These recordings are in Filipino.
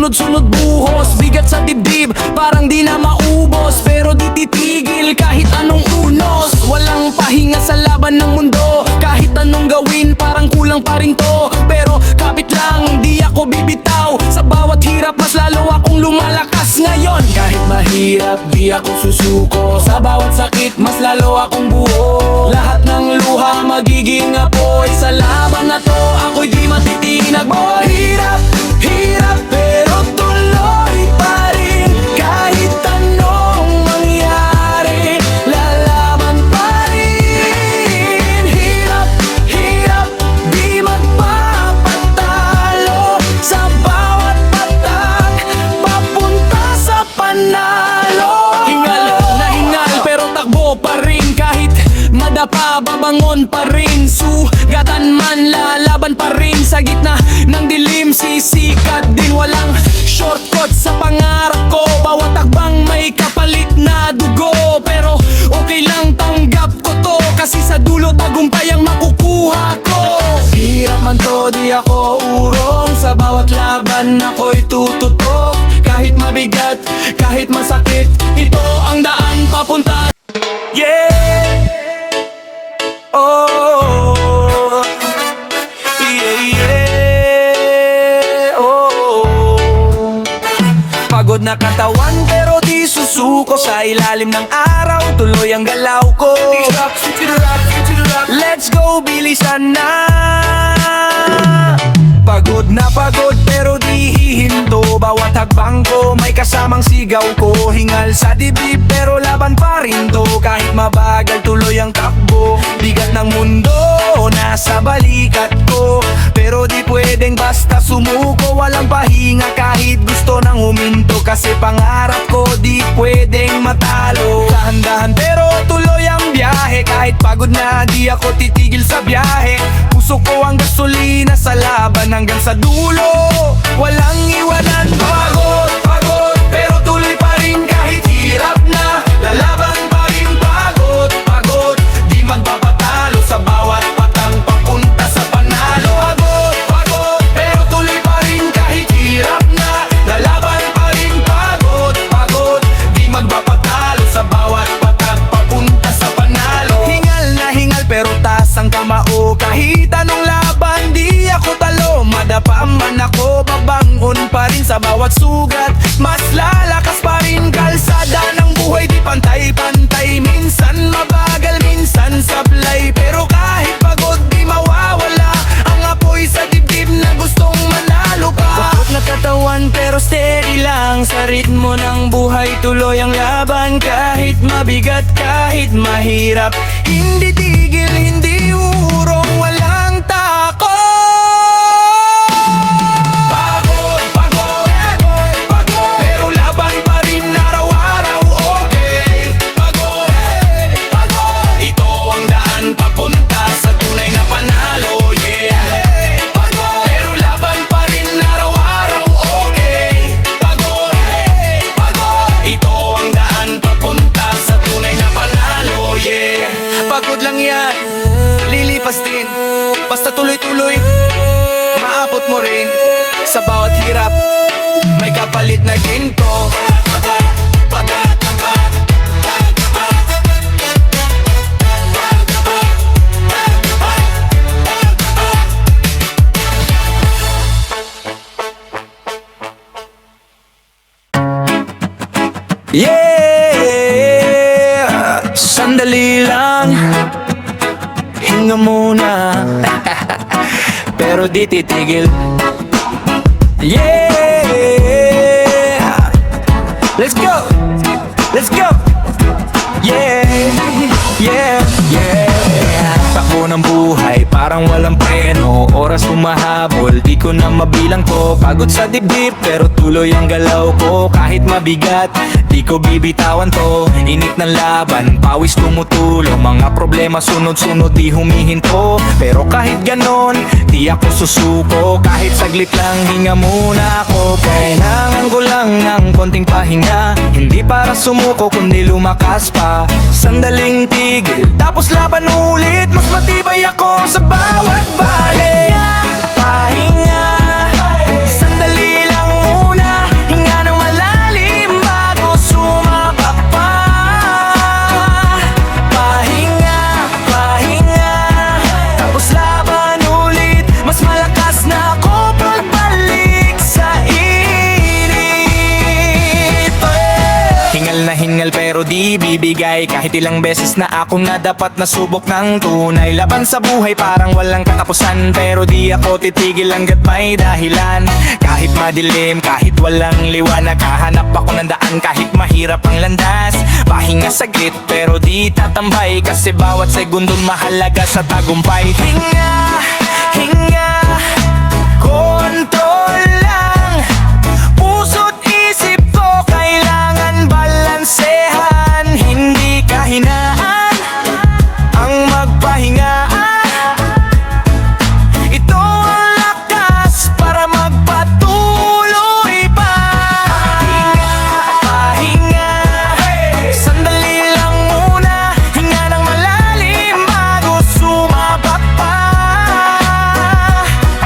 sunod-sunod buhos. Bigat sa dibdib, parang di na maubos, pero di titigil kahit anong unos. Walang pahinga sa laban ng mundo, kahit anong gawin parang kulang pa rin to. Pero kapit lang, di ako bibitaw, sa bawat hirap mas lalo akong lumalakas ngayon. Kahit mahirap, di ako susuko, sa bawat sakit mas lalo akong buo. Lahat ng luha magiging apoy, sa laban na to ako'y di matitinag. Boy, hirap, hirap, pero tuloy pa rin. Kahit anong mangyari, lalaban pa rin. Hirap, hirap, di magpapatalo, sa bawat patak papunta sa panalo. Hingal na hingal pero takbo pa rin, kahit madapa babangon pa rin. Sugatan man lalaban pa rin, sa gitna ng dilim sisikat din. Walang shortcut sa pangarap ko, bawat takbang may kapalit na dugo. Pero okay lang, tanggap ko to, kasi sa dulo tagumpay ang makukuha ko. Hirap man to, di ako urong, sa bawat laban ako'y tututok. Kahit mabigat, kahit masakit, ito ang daan papunta. Yeah! Oh, yeah, yeah. Oh, pagod na katawan pero di susuko, sa ilalim ng araw tuloy ang galaw ko. Let's go, bilisan na. Pagod na pagod pero di hihinto, bawat hakbang ko may kasamang sigaw ko. Hingal sa dibdib pero laban pa rin to, kahit mabagal tuloy ang takbo. Bigat ng mundo nasa balikat ko, pero di pwedeng basta sumuko. Walang pahinga kahit gusto nang huminto, kasi pangarap ko di pwedeng matalo. Dahan-dahan pero tuloy ang biyahe, kahit pagod na di ako titigil sa biyahe. Puso ko ang gasolina sa laban hanggang sa dulo, walang iwanan. Pagod, pagod, pero tuloy pa rin kahit hirap na. Lalaban pa rin, pagod, pagod, di magpapatalo, sa bawat patang papunta sa panalo. Pagod, pagod, pero tuloy pa rin kahit hirap na. Lalaban pa rin, pagod, pagod, di magpapatalo, sa bawat patang papunta sa panalo. Hingal na hingal pero taas ang kamao, kahit anong laban di ako talo. Madapa man ako, babangon pa rin, sa bawat sugat mas lalakas pa rin. Kalsada ng buhay di pantay-pantay, minsan mabagal, minsan sablay, pero kahit pagod di mawawala ang apoy sa dibdib na gustong manalo pa. Pagod na katawan pero steady lang, sa ritmo ng buhay tuloy ang laban. Kahit mabigat, kahit mahirap, hindi tigil, hindi urong, walang takot. Pagod lang yan, lilipas din, basta tuloy-tuloy, maabot mo rin. Sa bawat hirap, may kapalit na ginto. Yeah, sandali lang, hinga muna, pero di titigil. Yeah, let's go, let's go. Yeah, yeah, yeah. Takbo ng buhay parang walang preno, oras humahabol, di ko na mabilang to. Pagod sa dibdib pero tuloy ang galaw ko, kahit mabigat di ko bibitawan to. Init ng laban, pawis tumutulong, mga problema sunod-sunod di humihinto. Pero kahit ganon, di ako susuko, kahit saglit lang hinga muna ako. Kailangan ko lang ng konting pahinga, hindi para sumuko kundi lumakas pa. Sandaling tigil, tapos laban ulit, mas matibay ako sa bawat balik. Pahinga, sandali lang muna, Hingal na hingal pero di bibigay. Kahit ilang beses na akong nadapat na subok ng tunay. Laban sa buhay parang walang katapusan, pero di ako titigil hanggat may dahilan. Kahit madilim, kahit walang liwanag, hahanap ako ng daan kahit mahirap ang landas. Pahinga saglit pero di tatambay, kasi bawat segundong mahalaga sa tagumpay. Hinga, hinga, kontrol lang. Puso't isip ko kailangan balansehan. Hindi kahinaan ang magpahinga. Ito ang lakas para magpatuloy pa. Pahinga, sandali lang muna. Hinga ng malalim bago sumabak pa.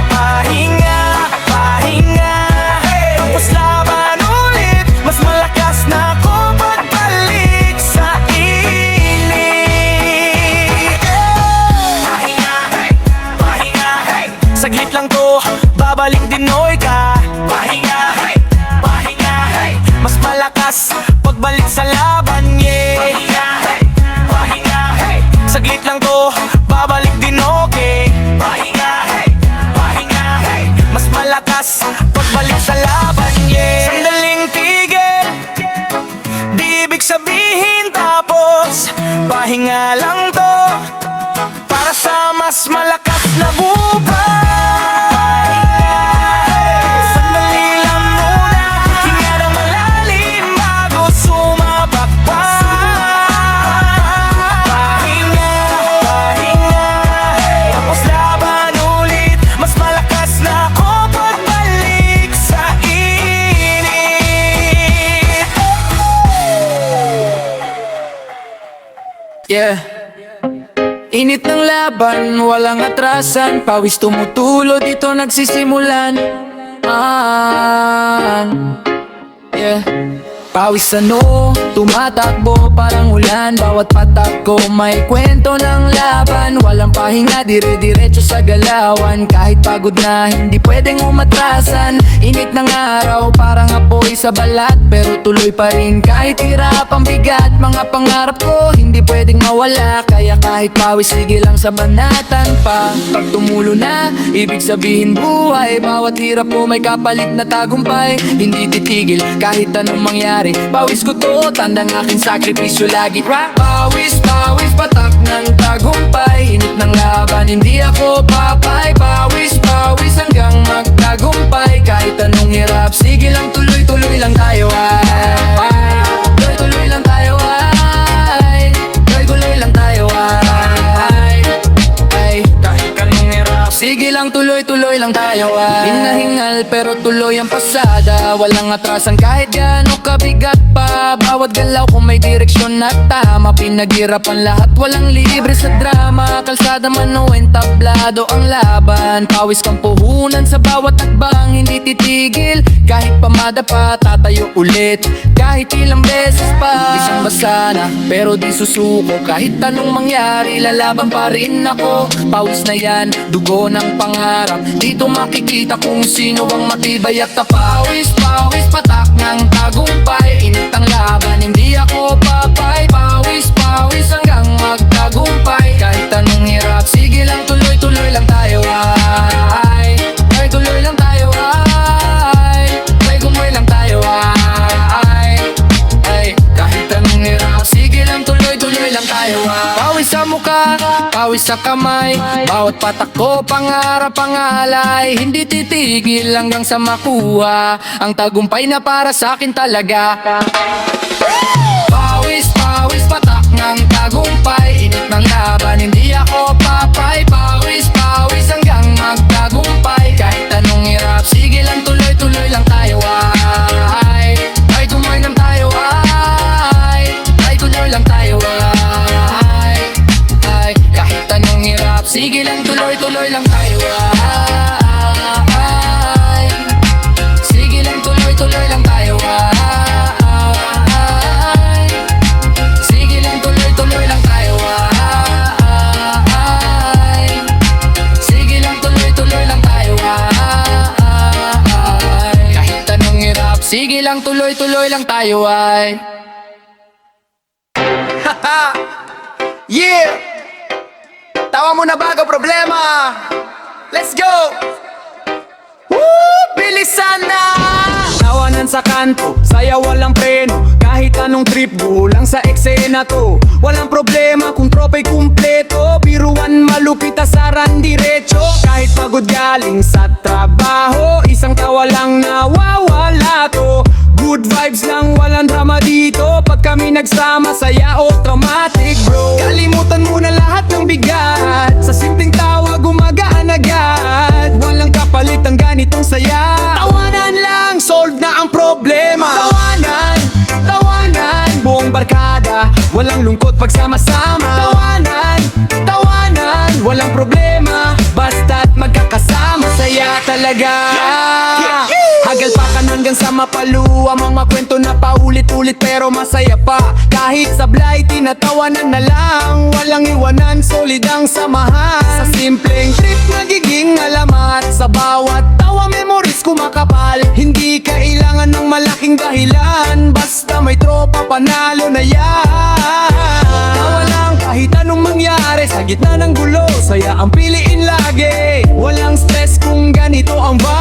Pahinga, pahinga, tapos laban ulit. Mas malakas na ako pagbalik sa init. Pahinga, pahinga, saglit lang to, babalik din oy ka. Pahinga, pahinga, mas malakas pagbalik sa laban, yeah. Pahinga, pahinga, saglit lang to, babalik din okay. Pahinga, pahinga, mas malakas pagbalik sa laban, yeah. Sandaling tigil, di ibig sabihin tapos. Pahinga lang to, para sa mas malakas na buhay. Sandali lang muna, hinga ng malalim bago sumabak pa. Pahinga, pahinga, tapos laban ulit. Mas malakas na ako pagbalik sa init. Yeah. Init ng laban, walang atrasan. Pawis tumutulo, dito nagsisimulan. Yeah. Pawis tumatakbo parang ulan. Bawat patak ko may kwento ng laban. Walang pahinga, dire-diretso sa galawan. Kahit pagod na, hindi pwedeng umatrasan. Init ng araw, parang apoy sa balat, pero tuloy pa rin kahit hirap ang bigat. Mga pangarap ko, hindi pwedeng mawala. Kaya kahit pawis, sige lang sa banatan pa. Pag tumulo na, ibig sabihin buhay. Bawat hirap mo may kapalit na tagumpay. Hindi titigil kahit anong mangyari. Pawis ko to, tandang aking sakripisyo lagi. Pawis, pawis, patak ng tagumpay. Init ng laban, hindi ako papay. Pawis, pawis, hanggang magtagumpay. Kahit anong hirap, sige lang, tuloy-tuloy lang tayo ay. Tuloy-tuloy lang tayo ay. Tuloy-tuloy lang tayo ay. Kahit anong hirap, sige lang, tuloy-tuloy lang tayo ay. Hinahingal pero tuloy ang pasada. Walang atrasan kahit gaano kabigat pa. Bawat galaw kung may direksyon at tama. Pinaghirapan lahat, walang libre sa drama. Kalsada man o entablado ang laban. Pawis kang puhunan sa bawat takbang. Hindi titigil kahit pamada pa, tatayo ulit kahit ilang beses pa. Isang basa na pero di susuko. Kahit anong mangyari, lalaban pa rin ako. Pawis na yan, dugo ng pangarap. Dito makikita kung sino ang matibay at tapawis. Pawis, patak ng tagumpay. Init ang laban, hindi ako papay. Pawis, pawis, hanggang magtagumpay. Kahit anong hirap, sige lang, tuloy-tuloy lang tayo ay. Tuloy lang tayo ay. Gumoy lang tayo ay. Kahit anong hirap, sige lang, tuloy-tuloy lang tayo ay. Pawis sa mukha, pawis sa kamay. Bawat patak ko, pangarap ang alay. Hindi titigil hanggang sa makuha ang tagumpay na para sa akin talaga. Pawis, pawis, patak ng tagumpay. Init ng laban, hindi ako papay. Pawis, pawis, hanggang magtagumpay. Kahit anong hirap, sige lang, tuloy-tuloy lang tayo ay. Tuloy lang tayo ay. Tuloy lang tayo ay. Kahit anong hirap, sige lang, tuloy-tuloy lang tayo ay. Sige lang, tuloy-tuloy lang tayo ay. Sige lang, tuloy-tuloy lang tayo ay. Sige lang, tuloy-tuloy lang tayo ay. Kahit anong hirap, sige lang, tuloy-tuloy lang tayo ay. Yeah! Tawa mo na bago problema. Let's go! Woo! Bilisan na! Tawanan sa kanto, saya walang preno. Kahit anong trip, go lang sa eksena to. Walang problema kung tropa'y kumpleto. Biruan malupit asaran diretso. Kahit pagod galing sa trabaho, isang tawa lang nawawala to. Good vibes lang, walang drama dito. Pag kami nagsama, saya automatic bro. Kalimutan mo na lahat ng bigat. Sa simpleng tawa, gumagaan agad. Walang kapalit ang ganitong saya. Tawanan lang, solve na ang problema. Tawanan, tawanan, buong barkada. Walang lungkot pagsama-sama. Tawanan, tawanan, walang problema. Basta't magkakasama, saya talaga. Hagal pa kan hanggang sa mapaluwa. Mga kwento na paulit-ulit pero masaya pa. Kahit sablay, tinatawanan na lang. Walang iwanan, solid ang samahan. Sa simpleng trip, nagiging alamat. Sa bawat tawa, memories kumakapal. Hindi kailangan ng malaking dahilan. Basta may tropa, panalo na yan. Tawa lang kahit anong mangyari. Sa gitna ng gulo, saya ang piliin lagi. Walang stress kung ganito ang vibe.